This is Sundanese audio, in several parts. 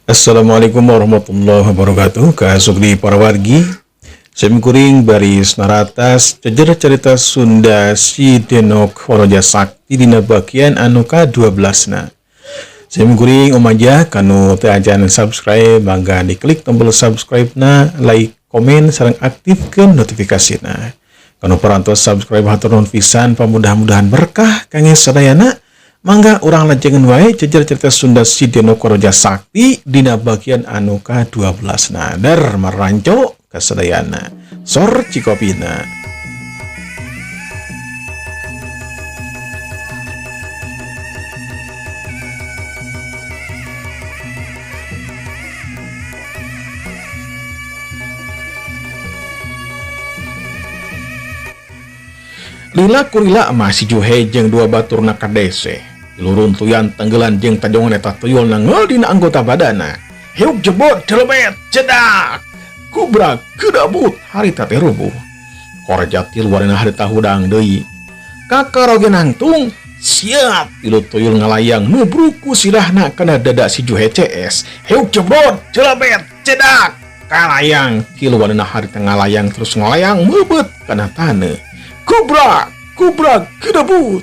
Assalamualaikum warahmatullahi wabarakatuh. Kasugdi para wargi Semkuring baris naratas cejer cerita Sunda Si Denok Waraja Sakti dina bagian anu ka-12 na. Semkuring omaja kanu teu ajan subscribe mangga diklik tombol subscribe na, like, komen sareng aktifkeun notifikasina. Kanu parantos subscribe hatur nuhun pisan, pamudah-mudahan berkah kangge sadayana. Mangga urang lajengan wae cejer cerita Sunda Si Denok Waraja Sakti dina bagian anu ka-12 na. Dar maranco kasadayana. Sor cikopina. Lila kurila masih juhe jeung dua baturna kadese. Lurun tuyan tenggelan jeung tajongan eta tuyul nangol dina anggota badana. Heuk jebot celebet cedak. Kubrak kedabut harita teh rubuh. Korja tilu warna harita hudang deui. Kakaroge nangtung siap tilu tuyul ngalayang nubruku sirahna kana dada si juhe CS. Heuk jebot celebet cedak. Kalayang tilu warna harita ngalayang terus ngalayang mebet kana taneuh. Kubrak kedabut.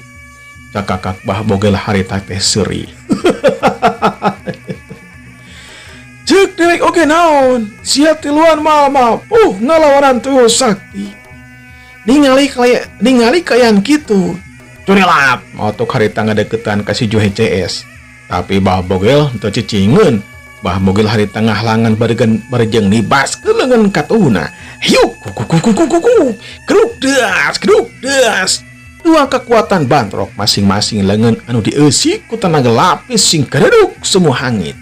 Cakakak bah bogel harita teh seuri. Cek dewek oke naon. Siap tiluan mal ngalawanan tuyul sakti. Ningali kayan kitu. Curilat motok harita ngadeketan ka si juhe CS. Tapi bah bogel teu cicingeun. Bah bogel harita ngahlangan barejeng nibas ke leungeun katuhna. Hiuk kuku. Keduk das. Dua kekuatan bantrok masing-masing leungeun anu dieusi ku tenaga lapis sing kereduk semua hangit.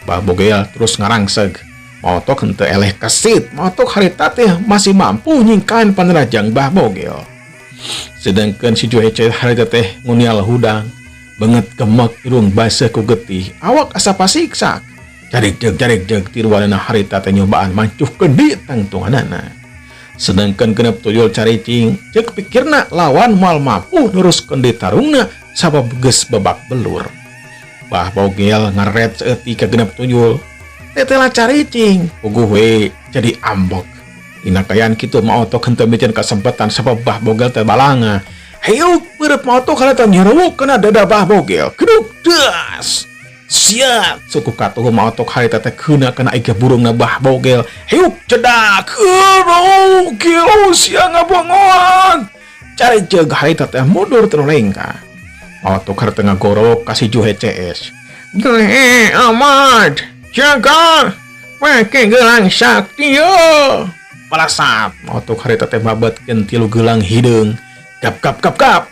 Bah bogel terus ngarangseg. Motok henteu eleh kesit, motok harita teh masih mampu nyingkain panerajang bah bogel. Sedangkan si juhe harita teh ngunial hudang, banget gemek irung baseuh ku getih, awak asa pasiksak. Jarik jeg tiruanana harita teh nyobaan mancuhkeun di tangtunganana. Sedangkan genep tuyul caricing, cek pikirna lawan moal mampu nuruskeun di tarungna sabab geus babak belur. Bah bogel ngaret seeutik ka genep tuyul. Tetela caricing, puguh we jadi ambek. Dina kayan kitu maotok henteu mikeun kasempatan sabab bah bogel teh balanga. Heuk beureup maotok harita nyerewuk kana dada bah bogel. Keduk das. Siap suku katuh maotok harita teh keuna kana iga burungna bah bogel. Heuk cedak. Bogel sia ngabongon. Cari jeug harita teh mundur terlengka. Maotok harita ngagorok ka si juhe CS. Ahmad, jaga pake gelang sakti yo. Palasap maotok harita teh babetkeun tilu gelang hideung. Kap.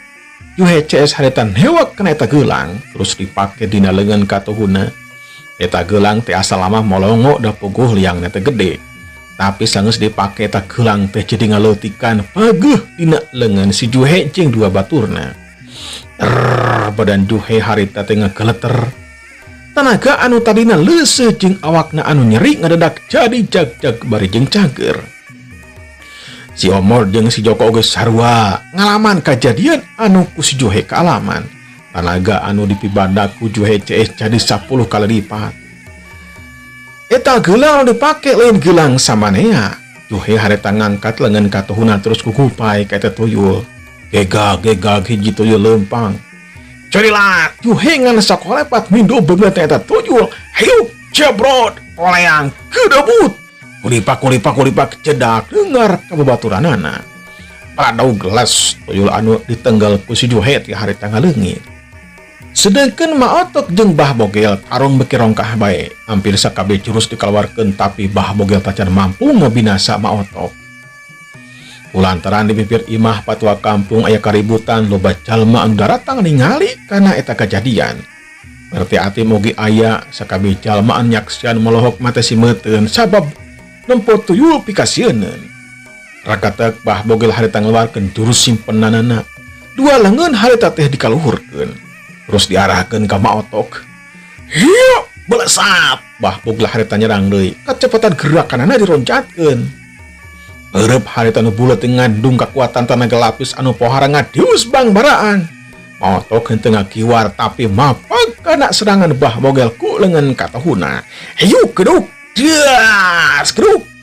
Juhe CS harita hewak kana eta gelang terus dipake dina leungeun katuhuna. Eta gelang teh asal lama molongo da puguh liangna teh gede. Tapi sanggeus dipake eta gelang teh jadi ngaleutikan pageuh dina leungeun si juhe jeung dua baturna. Badan juhe harita teh ngageleter. Tanaga anu tadina leuseuh jeung awakna anu nyeri ngadedak jadi jag bari jeung cager. Si Omor jeung si Joko oge sarua ngalaman kajadian anu ku si juhe kaalaman. Tanaga anu dipibadak ku juhe CS jadi 10 kali lipat. Eta gelang dipake lain gelang samanea. Juhe harita ngangkat leungeun katuhuna terus kukupai ka eta tuyul. Gegag hiji tuyul leumpang. Carilat juhe ngan sakolepat mindo beungeut eta tuyul. Hiuk jebrot poleang kedebut. Kulipak cedak dengar kababaturanana. Padau gelas tuyul anu ditenggal ku si juhe ti harita ngaleungit. Sedangkan maotok jeung bah bogel tarung beki rongkah bae. Hampir sakabeh jurus dikaluarkeun tapi bah bogel tacan mampu ngabinasa maotok. Kulantaran di bibir imah patua kampung aya kaributan loba jalma anu daratang ningali kana eta kajadian. Berarti ati mogi aya sakabeh jalma anu nyaksian melohok mate simeuteun sabab nempo tuyul pikasieun. Rakatek bah bogel harita ngeluarkeun jurus simpenanana. Dua leungeun harita teh dikaluhurkeun. Terus diarahkeun ka maotok. Hiu belesat. Bah bogel harita nyerang deui. Kacepatan gerakanana dironcatkeun. Eueup harita nu bulet ngandung kekuatan tenaga lapis anu pohara ngadius bang baraan. Maotok henteu ngakiwar tapi mapag kana serangan bah bogel ku lengan katahuna. Hayu keduk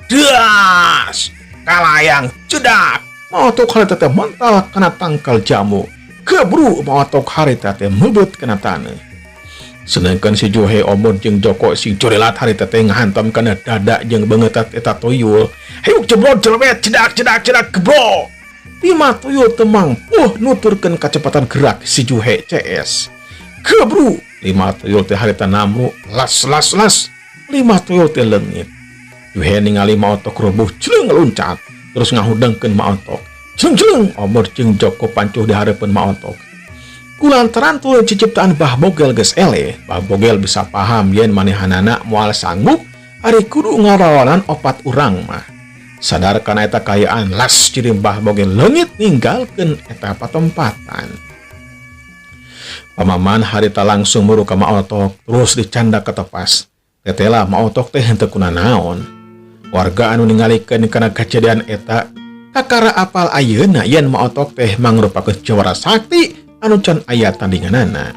das kalayang cedak. Maotok harita teh mental kana tangkal jamu. Keburu maotok harita teh mebet kana taneuh. Sedangkan si Juhe Omod jeung Joko sing corelat harita teh ngahantam kana dada jeung beungetat eta tuyul. Hayu jeblod jelebet cedak gebro. Lima tuyul temang nuturkeun kacepatan gerak si Juhe CS. Keburu lima tuyul teh harita namu las. Lima tuyul teh leungit. Juhe ningali maotok rubuh ceuleung loncat terus ngahudengkeun maotok. Jeung Omod jeung Joko pancuh di hareupeun maotok. Kulantaran tuh ciciptaan bah bogel geus ele, bah bogel bisa paham yen manehanana moal sanggup ari kudu ngarawanan opat urang mah. Sadar kana eta kayaan las cirim bah bogel leungit ninggalkeun eta patempatan. Pamaman harita langsung muru ka maotok terus dicanda ketepas. Tetela maotok teh henteu kunaon. Warga anu ningalikeun kana kejadian eta kakara apal ayeuna yen maotok teh mangrupakeun jawara sakti anu can aya tandinganana.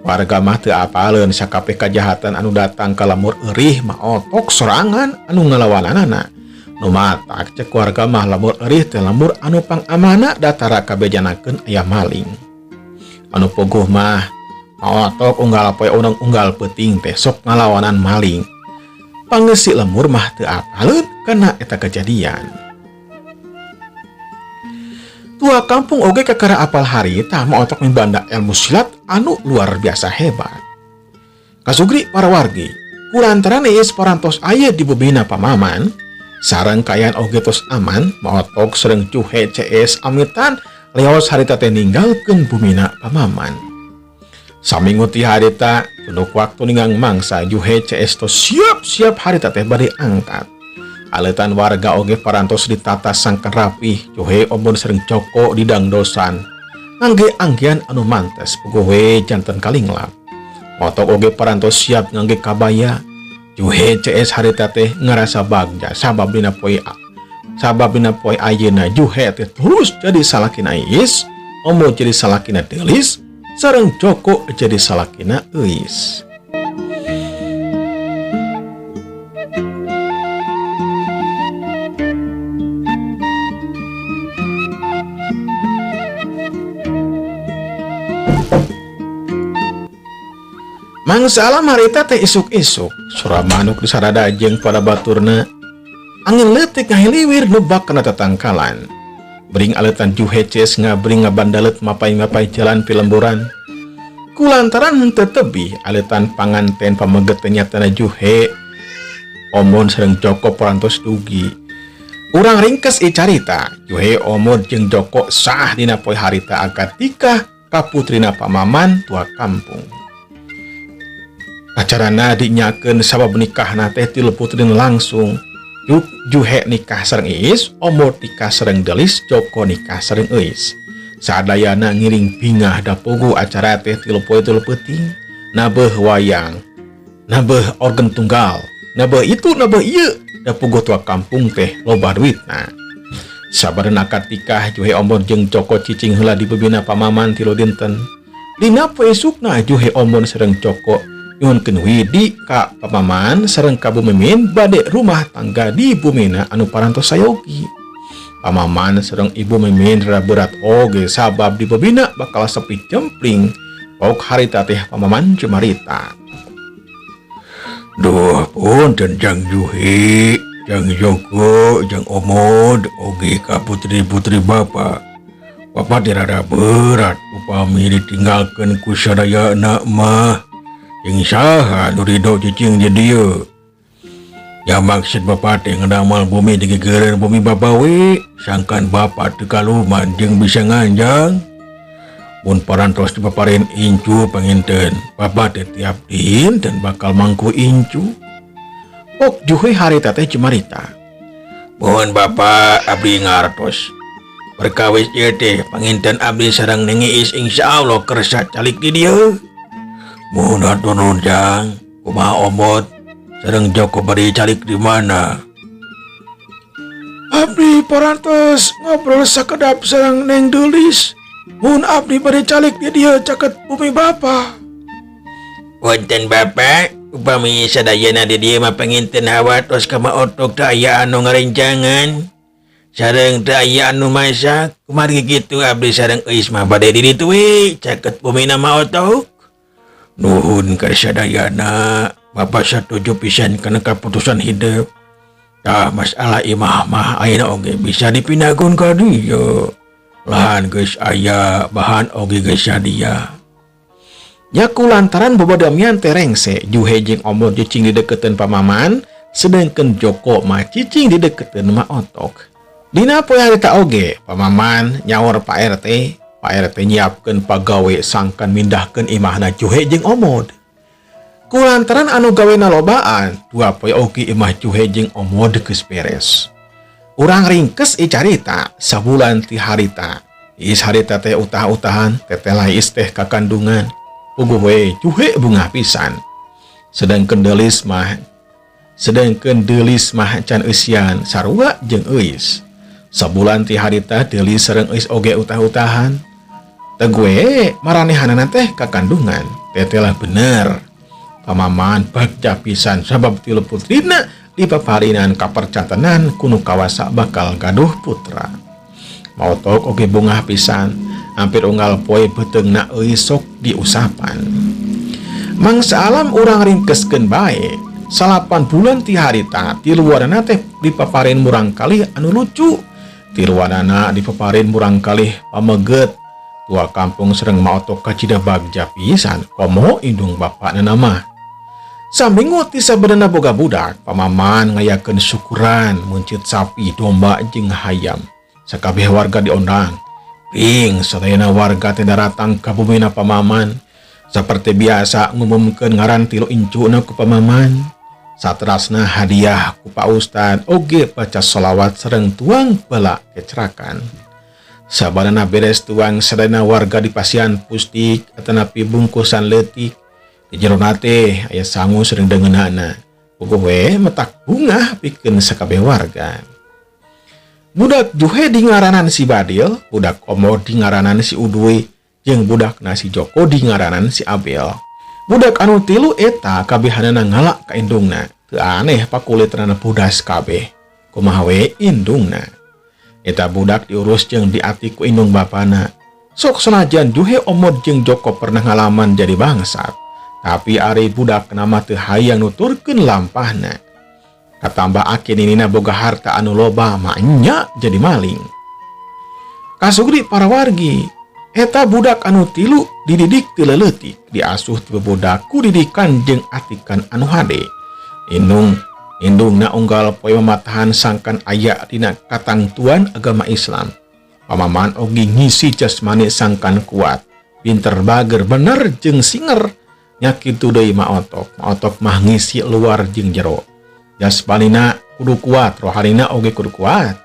Warga mah teu apaleun sakabeh kajahatan anu datang ka lamur eurih maotok sorangan anu ngalawananana. Nu matak cek warga mah lamur eurih teh lamur anu pangamana datara kabejanakeun aya maling. Anu puguh mah maotok unggal poe unggal peuting teh sok ngalawanan maling. Pangeussi lemur mah teu apaleun kana eta kejadian. Tua kampung oge kakara apal harita maotok mibanda ilmu silat anu luar biasa hebat. Kasugri para wargi, kulantaran ieu parantos aya di bebina pamaman, sareng kayaan oge tos aman, maotok sareng Juhe CS amitan leos harita teh ninggalkeun bumina pamaman. Saminggu ti harita, tunduk waktu ninggang mangsa Juhe CS tos siap harita teh bade angkat. Aletan warga oge parantos ditata sangkan rapih. Juhe Omod sering Joko didangdosan ngangge anggian anu mantes puguh janten kalinglap. Motok oge parantos siap ngangge kabaya. Juhe CS harita teh ngarasa bagja sababina poe ayeuna Juhe teh terus jadi salakina iis, Omod jadi salakina teulis, sareng Joko jadi salakina euis. Mangsa alam harita teh isuk-isuk, sura manuk disarada jeung pada baturna. Angin leutik ngahiliwir nebak kana tatangkalan. Bering aletan Juhe CS ngabring ngabandalet mapai-mapai jalan pilemburan. Kulantaran henteu tebih aletan panganten pameget nyatana Juhe Omod sareng Joko parantos dugi. Urang ringkes ieu carita, Juhe Omod jeung Joko sah dina poe harita akad nikah ka putrina pamaman tua kampung. Acarana dinyakeun sabab nikahna teh ti putrin langsung. Juhe nikah sareng iis, Omod nikah sareng delis, Joko nikah sareng euis. Sadayana ngiring bingah da pugu acara teh ti poe peuting, nabeuh wayang, nabeuh organ tunggal, nabeuh itu nabeuh ieu, da pugu tua kampung teh loba duitna. Sabarna akad nikah Juhe Omod jeung Joko cicing heula di bebina pamaman tilu dinten. Dina poe esukna Juhe Omod sareng Joko nyuhunkeun widi ka pamaman sareng ka bumimin bade rumah tangga di bumina anu parantos sayogi. Pamaman sareng ibu mimin rada berat oge sabab di bebina bakal sepi jempling pok harita teh pamaman cumarita. Duh punten Jang Juhe, Jang Joko, Jang Omod oge ka putri-putri Bapak. Bapak teh rada berat upami ditinggalkeun ku sadayana mah. Yang saha nu ridho cicing di dieu. Ya maksud Bapak teh ngadamal bumi digegeureun bumi babawe, sangkan Bapak teu kaluman jeung bisa nganjang. Mun parantos dipapareun incu panginten, Bapak teh tiap dinten bakal mangku incu. Pok Juhe harita teh cumarita. Mohon Bapak abdi ngartos. Perkawis ieu teh panginten abdi sareng Neng Iis insyaallah kersa calik di dieu. Mun hatur nuhun Jang, kumaha Omod sareng Joko bari calik di mana? Abdi parantos ngobrol sakedap sareng Neng Delis. Mun abdi bade calik dia caket bumi bapa. Punten Bapak, upami sadayana dia mah penginten hawatos ka maotok teu aya anu ngarencangan. Sareng teu aya anu masak, kumaha kitu abdi sareng eus mah bade di ditu we caket bumi na maotok. Nuhun ka sadayana, Bapak satuju pisan kana kaputusan hidup. Tah masalah imah mah ayeuna oge bisa dipindagun ka dieu. Lahan geus aya, bahan oge geus sadia. Nya kulantaran babadamian terengse Juhe jeung Omod cicing dideketeun pamaman, sedangkeun Joko mah cicing dideketeun Ma Otok. Dina poe harita oge, pamaman nyaور Pak RT, Pak RT nyiapkeun pagawe sangkan mindahkeun imahna Juhe jeung Omod. Kulantaran anu gawena lobaan, dua poe oge imah Juhe jeung Omod geus beres. Urang ringkes carita sabulan ti harita. Is harita teh utah-utahan, teteh lais teh kakandungan. Puguh we Juhe bunga pisan. Sedangkeun Delis mah can eusian sarua jeung Eus. Sabulan ti harita Delis sareng Eus oge utah-utahan. Tegue maranehanana teh kakandungan. Teteh lah bener. Pamaman bagja pisan sabab tilu putrina dipaparinan kapercatenan kuno kawasa bakal gaduh putra. Maotok oge bungah pisan, hampir unggal poe beteungna euy sok diusapan. Mangsa alam urang ringkeskeun bae, 8 bulan ti harita ti luarana teh dipaparin murang kalih anu lucu. Ti luarana dipaparin murang kalih pameget. Tua kampung sareng maotok kacida bagja pisan, komo indung bapana nama. Saminggu ti sabenerna boga budak, pamaman ngayakeun syukuran muncit sapi, domba jeung hayam. Sakabeh warga diondang. Ping sadayana warga teh datang ka bumina pamaman. Saperti biasa ngumumkeun ngaran tilu incuna ku pamaman. Saterasna hadiah ku Pak Ustad oge baca sholawat sareng tuang bala kecerakan. Sabanana beres tuang sadayana warga dipasian pustik atanapi bungkusan leutik. Di jerona teh aya sangu sering dengeunana. Puguh we metak bunga pikeun sakabeh warga. Budak Juhe di ngaranan si Badil, budak Omod di ngaranan si Udoy, jeung budakna si Joko di ngaranan si Abel. Budak anu tilu eta kabehanana ngalak ka indungna. Teu aneh pakulitna pudas kabeh. Kumaha we indungna. Eta budak diurus jeung diati ku indung bapana. Sok sanajan Juhe, Omod jeung Joko pernah ngalaman jadi bangsat, tapi ari budak nama teu hayang nuturkeun lampahna. Katambah akinina boga harta anu loba mah nya jadi maling. Kasugri para wargi, eta budak anu tilu dididik ti leutik, diasuh ti budak ku didikan jeung atikan anu hade. Indungna unggal poe mamatahan sangkan aya dina katangtuan agama Islam. Pamaman ogi ngisi jasmani sangkan kuat, pinter bager bener jeung singer. Nya kitu deui Ma Otok mah ngisi luar jeung jero. Jasmanina kudu kuat, rohanina oge kudu kuat.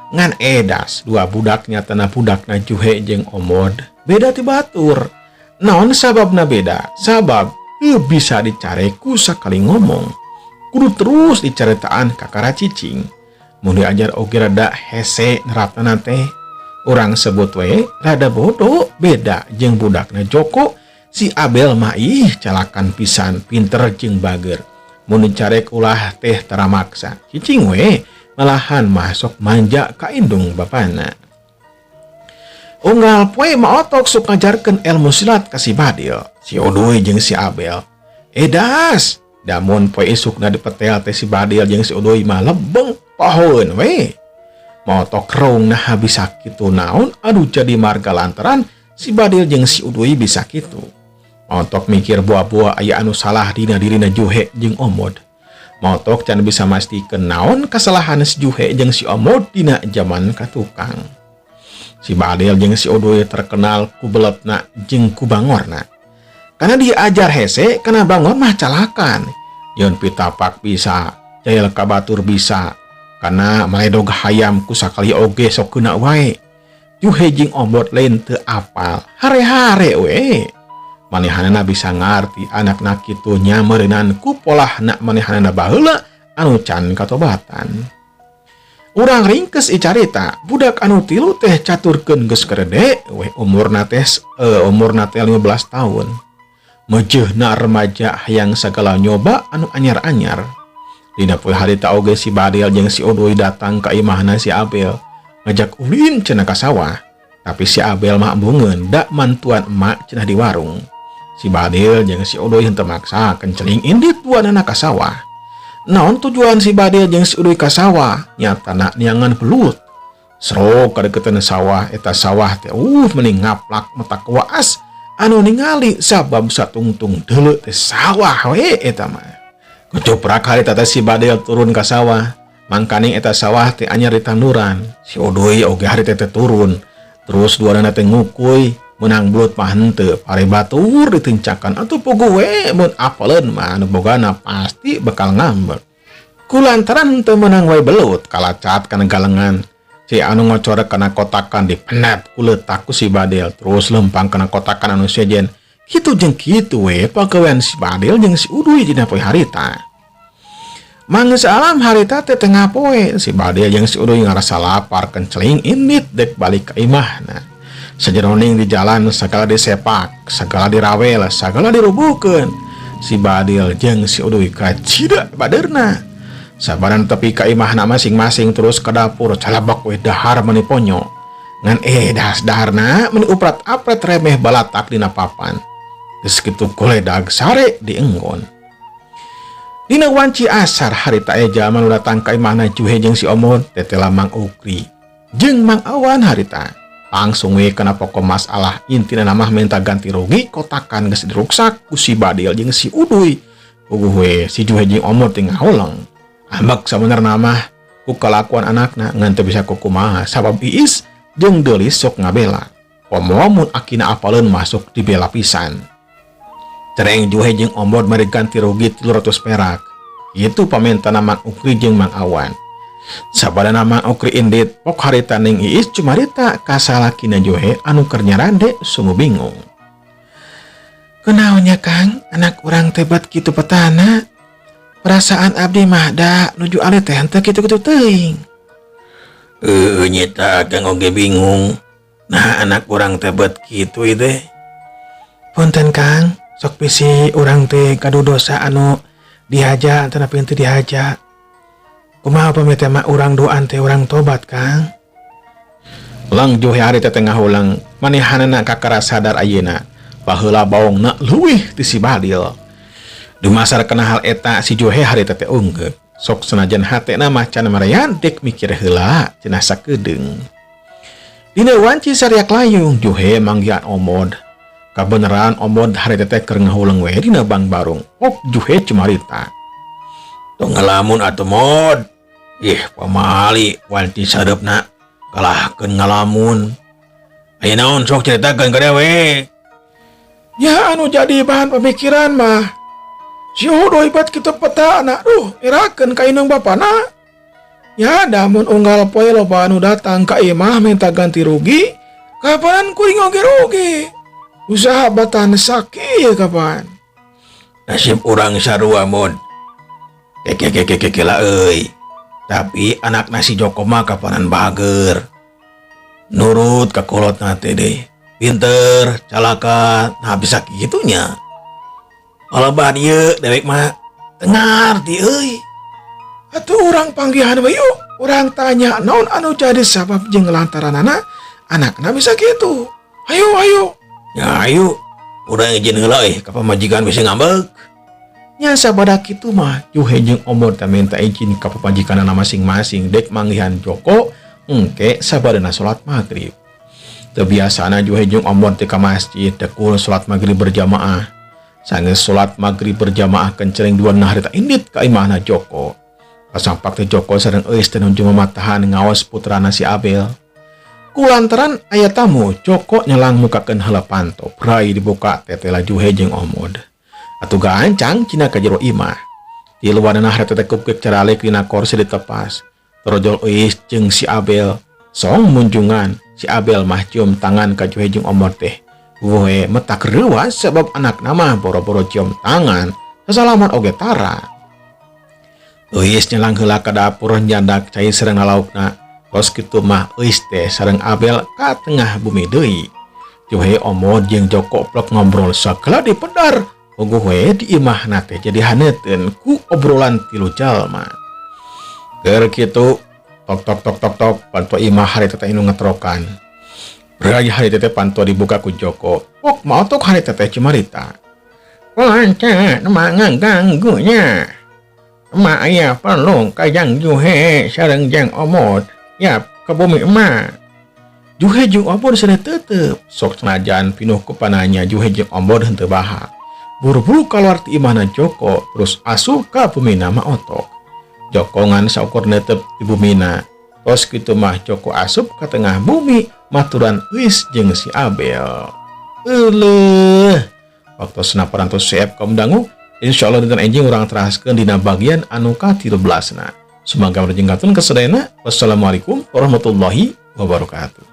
Ngan edas dua budaknya tanah budakna Juhe jeung Omod beda ti batur. Naon sababna beda? Sabab teu bisa dicare ku sakali ngomong. Kudu terus dicaritaan kakara cicing. Mun diajar oge rada hese nerapna teh. Urang sebut we rada bodoh beda jeung budakna Joko. Si Abel mah calakan pisan, pinter jeung bager. Mun dicarek ulah teh tara maksa. Cicing we malahan masuk manja ka indung bapana. Unggal poe Ma Otok sok ngajarkeun ilmu silat ka si Badil, si Udoy jeung si Abel. Edas, damun poe isukna dipetel teh si Badil jeung si Udoy mah lebeng pahoeun we. Ma Otok reungna habis sakitu naon aduh jadi marga lantaran si Badil jeung si Udoy bisa kitu. Otok mikir buah-buah aya anu salah dina dirina Juhe jeung Omod. Otok can bisa mastikeun naon kasalahan si Juhe jeung si Omod dina zaman katukang. Si Badil jeung si Udoy terkenal ku beletna jeung ku bangorna. Karena diajar hese kana bangor mah calakan. Yeun pitapak bisa, jail ka batur bisa. Kana maledog hayam ku sakali oge sok keuna wae. Juhe jeung Omod lain teu apal, hare-hare we. Manehanana bisa ngarti anakna kitu nya meureunan ku polahna manehanana baheula anu can katobatan. Urang ringkes icarita budak anu tilu teh caturkeun geus kerede we umurna teh 15 tahun. Mejehna remaja hayang sagala nyoba anu anyar-anyar. Dina poe harita oge si Badil jeung si Udoy datang ka imahna si Abel ngajak ulin cenah ka sawah. Tapi si Abel mah embungeun da mantuan emak cenah di warung. Si Badil jeung si Udoy henteu maksa kenceling indit buanana ka sawah. Naon tujuan si Badil jeung si Udoy ka sawah? Nyatana niangan belut. Srok kadeukeuteun sawah eta sawah teh mending ngaplak mata kuas anu ningali sabab satungtung deuleu teh sawah we eta mah. Kecoprak harita teh si Badil turun ka sawah. Mangkaning eta sawah teh anyar ditanduran. Si Udoy oge harita teh turun. Terus duanana teh ngukuy menang belut mah henteu pare batur ditincakan atuh puguh we mun apeleun mah anu bogana pasti bakal ngambek. Kulantaran teu menang we belut kalacat kana galengan. Si anu ngocorek kana kotakan dipenep kuletak ku si Badil terus lempang kana kotakan anu sejen. Kitu jeung kitu we pagawean si Badil jeung si Udoy dina poe harita. Manggeus alam harita teh tengah poe si Badil jeung si Udoy ngarasa lapar kenceling indit dek balik ka imahna. Sajeroning di jalan sagala disepak, sagala dirawel, sagala dirubuhkeun. Si Badil jeung si Udoy kacida baderna. Sabaran tepi ka imahna masing-masing terus ke dapur calabak we dahar meuni ponyo. Ngan daharna meuni uprat-apret remeh balatak dina papan. Geus kitu koledag sare dienggon. Dina wanci asar harita eja manu datang ka imahna Juhe jeung si Omod tetela Mang Ukri jeung Mang Awan harita. Langsung we kana pokok masalah intina mah minta ganti rugi kotakan geus diruksak ku si Badil jeung si Udoy. Puguh we si Juhe jeung Omod teh ngahuleng. Ambek sabenerna mah ku kalakuan anakna ngan teu bisa kumaha sabab Iis jeung Delis sok ngabela. Pomo mun akina apaleun masuk dibela pisan. Cereng Juhe jeung Omod mari ganti rugi 300 perak. Itu pamentana Mang Ukri jeung Mang Awan. Sabadana Mang Ukri indit pok harita ning Iis cumarita ka salakina Juhe anu keur nyarande sungguh bingung. Kunaon nya Kang, anak urang teh bet kitu petana. Perasaan abdi mah da nuju ali teh henteu kitu-kitu teuing. Nyeta Kang oge bingung. Nah anak urang teh bet kitu teh. Punten Kang, sok bisi urang teh kadu dosa anu dihaja tanapi henteu dihaja. Kumaha pami teh mah urang doan teh urang tobat Kang. Lang Juhe ari teh tengah ulang manehanana kakara sadar ayeuna baheula baongna leuwih ti si Badil. Dumasar kena hal eta si Juhe harita teh unggek. Sok senajan hatena mah can marayan dek mikir heula cenah sakedeung. Dina wanci sariak layung Juhe manggihan Omod. Kabeneran Omod harita teh keur ngahuleung we dina Bang Barung. Pok Juhe cumarita. Tong ngalamun atuh Mod. Pamali wanci sareupna kalahkeun ngalamun. Aya naon sok caritakeun ka dewe. Ya anu jadi bahan pemikiran mah si Udoy bat kitu petana, irakeun ka indung bapana. Ya damun unggal poe loba anu datang ka imah minta ganti rugi, kapan kuring oge rugi. Usaha batan sakit kapan. Nasib urang sarua Mod. Keke lah euy. Tapi anak nasi Joko mah kapanan bager. Nurut ka kolotna teh deui. Pinter, calaka, nah bisa kitunya. Kalau bah dia dewek mah tengar di euy. Atuh urang panggihan we yuk. Urang tanya naon anu jadi sabab jeung lantaranana anakna bisa gitu. Ayo. Ya ayo. Urang izin heula ka pamajikan bisa ngambek. Nya sabada kitu mah Juhe jeung Omod teh minta izin ka pamajikanana masing-masing dek manggihan Joko engke sabadana salat maghrib. Teu biasana Juhe jeung Omod teh ka masjid dekul salat maghrib berjamaah. Sanggeus salat maghrib berjamaah kencereng duana harita indit ka imahna Joko. Kasampak teh Joko sareng Eis teh nuju mamatahan ngaos putrana si Abel. Kulantaran aya tamu, Joko nyelang mukakeun heula pantop. Rai dibuka tetela Juhe jeung Omod. Atuh gancang cina ka jero imah. Di luarna harita teh kupkeuk caralik dina kursi ditepas. Torojol Eis jeung si Abel song munjungan. Si Abel mah cium tangan ka Juhe jeung Omod teh. Woe metak reuas sebab anak nama boro-boro cium tangan sesalaman oge tara. Euis nyelang heula ka dapur nyandak cai sareng nalaukna. Tos kitu mah euis teh sareng Abel ka tengah bumi deui. Juhe Omod jeung Joko plek ngobrol sakala di pedar. Puguh we di imahna teh jadi haneuteun ku obrolan tilu jalma. Keur kitu tok panto imah harita teh inu ngetrokan. Berai harita teh panto dibuka ku Joko. Pok mau tok harita teh cumarita. Panca mah ganggunya. Emak aya perlu ka Jang Juhe sareng Jang Omod yap ke bumi emak. Juhe jeung Omod sana tetep sok senajan pinuh ku pananya Juhe jeung Omod henteu baha. Buru-buru keluar ti imahna Joko terus asup ka bumina mah otok. Joko ngan saukur netep di bumina. Tos kitu mah Joko asup ka tengah bumi maturan euis jeung si Abel. Euleuh. Waktu senaparan tos siap kaum dangu. Insyaallah dinten enjing urang teraskeun dina bagian anu ka-13na. Semoga berjenggatun kesedayana. Wassalamualaikum warahmatullahi wabarakatuh.